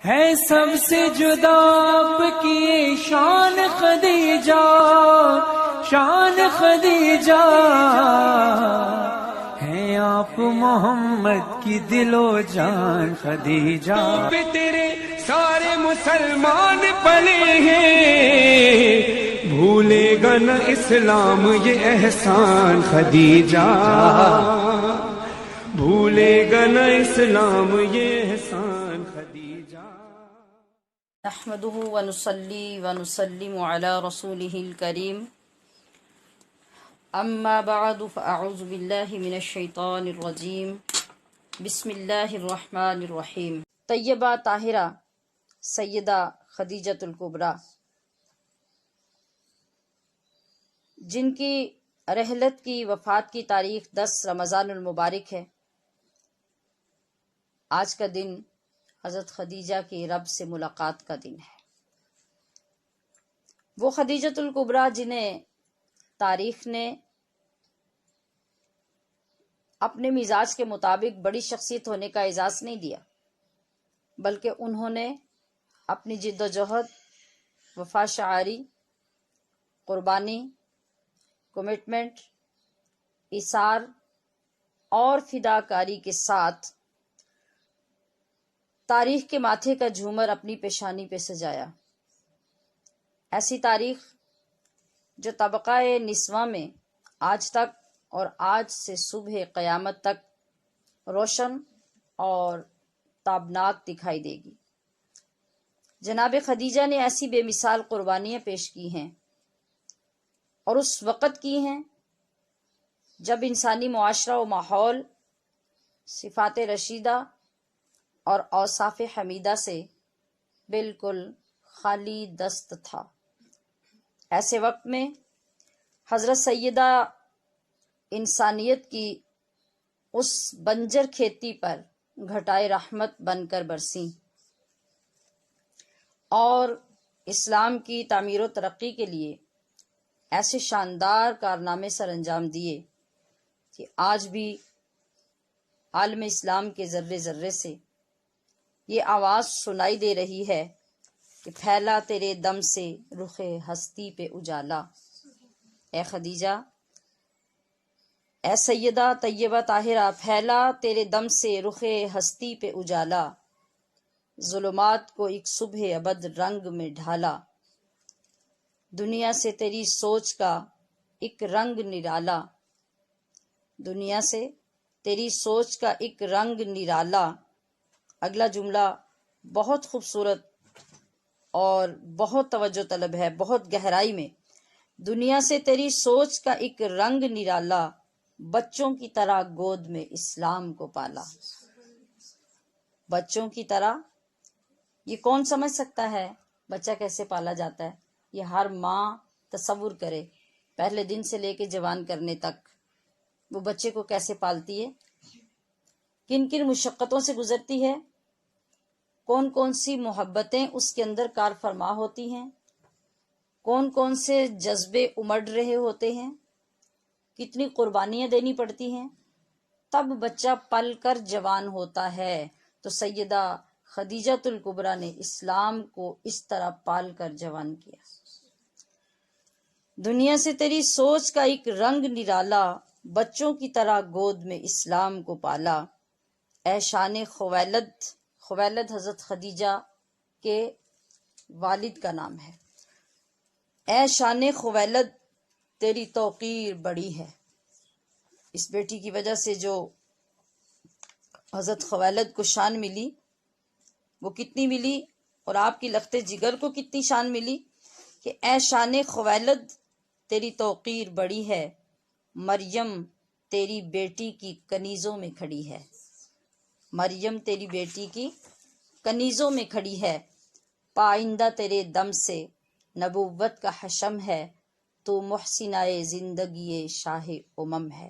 ہے سب سے جدا آپ کی شان خدیجہ، شان خدیجہ ہے آپ محمد کی دل و جان خدیجہ پہ تیرے سارے مسلمان پلے ہیں، بھولے گا نہ اسلام یہ احسان خدیجہ، بھولے گا نہ اسلام یہ احسان خدیجہ۔ نحمده ونصلي ونسلم على رسوله الكريم، اما بعد فاعوذ بالله من الشیطان الرجیم، بسم اللہ الرحمن الرحیم۔ طیبہ طاہرہ سیدہ خدیجۃ الکبریٰ، جن کی رحلت کی وفات کی تاریخ 10 رمضان المبارک ہے، آج کا دن حضرت خدیجہ کی رب سے ملاقات کا دن ہے۔ وہ خدیجۃ الکبریٰ جنہیں تاریخ نے اپنے مزاج کے مطابق بڑی شخصیت ہونے کا اعزاز نہیں دیا، بلکہ انہوں نے اپنی جد و جہد، وفا شعاری، قربانی، کمٹمنٹ، ایثار اور فداکاری کے ساتھ تاریخ کے ماتھے کا جھومر اپنی پیشانی پہ سجایا۔ ایسی تاریخ جو طبقہ نسواں میں آج تک اور آج سے صبح قیامت تک روشن اور تابناک دکھائی دے گی۔ جناب خدیجہ نے ایسی بے مثال قربانیاں پیش کی ہیں، اور اس وقت کی ہیں جب انسانی معاشرہ و ماحول صفات رشیدہ اور اوصاف حمیدہ سے بالکل خالی دست تھا۔ ایسے وقت میں حضرت سیدہ انسانیت کی اس بنجر کھیتی پر گھٹائے رحمت بن کر برسیں اور اسلام کی تعمیر و ترقی کے لیے ایسے شاندار کارنامے سر انجام دیے کہ آج بھی عالم اسلام کے ذرے ذرے سے یہ آواز سنائی دے رہی ہے کہ پھیلا تیرے دم سے رخ ہستی پہ اجالا۔ اے خدیجہ، اے سیدہ طیبہ طاہرہ، پھیلا تیرے دم سے رخ ہستی پہ اجالا، ظلمات کو ایک صبح ابد رنگ میں ڈھالا، دنیا سے تیری سوچ کا ایک رنگ نرالا، دنیا سے تیری سوچ کا ایک رنگ نرالا۔ اگلا جملہ بہت خوبصورت اور بہت توجہ طلب ہے، بہت گہرائی میں۔ دنیا سے تیری سوچ کا ایک رنگ نرالا، بچوں کی طرح گود میں اسلام کو پالا۔ بچوں کی طرح، یہ کون سمجھ سکتا ہے بچہ کیسے پالا جاتا ہے؟ یہ ہر ماں تصور کرے، پہلے دن سے لے کے جوان کرنے تک وہ بچے کو کیسے پالتی ہے، کن کن مشقتوں سے گزرتی ہے، کون کون سی محبتیں اس کے اندر کار فرما ہوتی ہیں، کون کون سے جذبے امڑ رہے ہوتے ہیں، کتنی قربانیاں دینی پڑتی ہیں، تب بچہ پل کر جوان ہوتا ہے۔ تو سیدہ خدیجۃ الکبریٰ نے اسلام کو اس طرح پال کر جوان کیا۔ دنیا سے تیری سوچ کا ایک رنگ نرالا، بچوں کی طرح گود میں اسلام کو پالا۔ اے شان خویلد، خویلد حضرت خدیجہ کے والد کا نام ہے۔ اے شان خویلد، تیری توقیر بڑی ہے۔ اس بیٹی کی وجہ سے جو حضرت خویلد کو شان ملی وہ کتنی ملی، اور آپ کی لخت جگر کو کتنی شان ملی کہ اے شان خویلد، تیری توقیر بڑی ہے، مریم تیری بیٹی کی کنیزوں میں کھڑی ہے، مریم تیری بیٹی کی کنیزوں میں کھڑی ہے، پائندہ تیرے دم سے نبوت کا حشم ہے، تو محسنہ زندگی شاہ امم ہے۔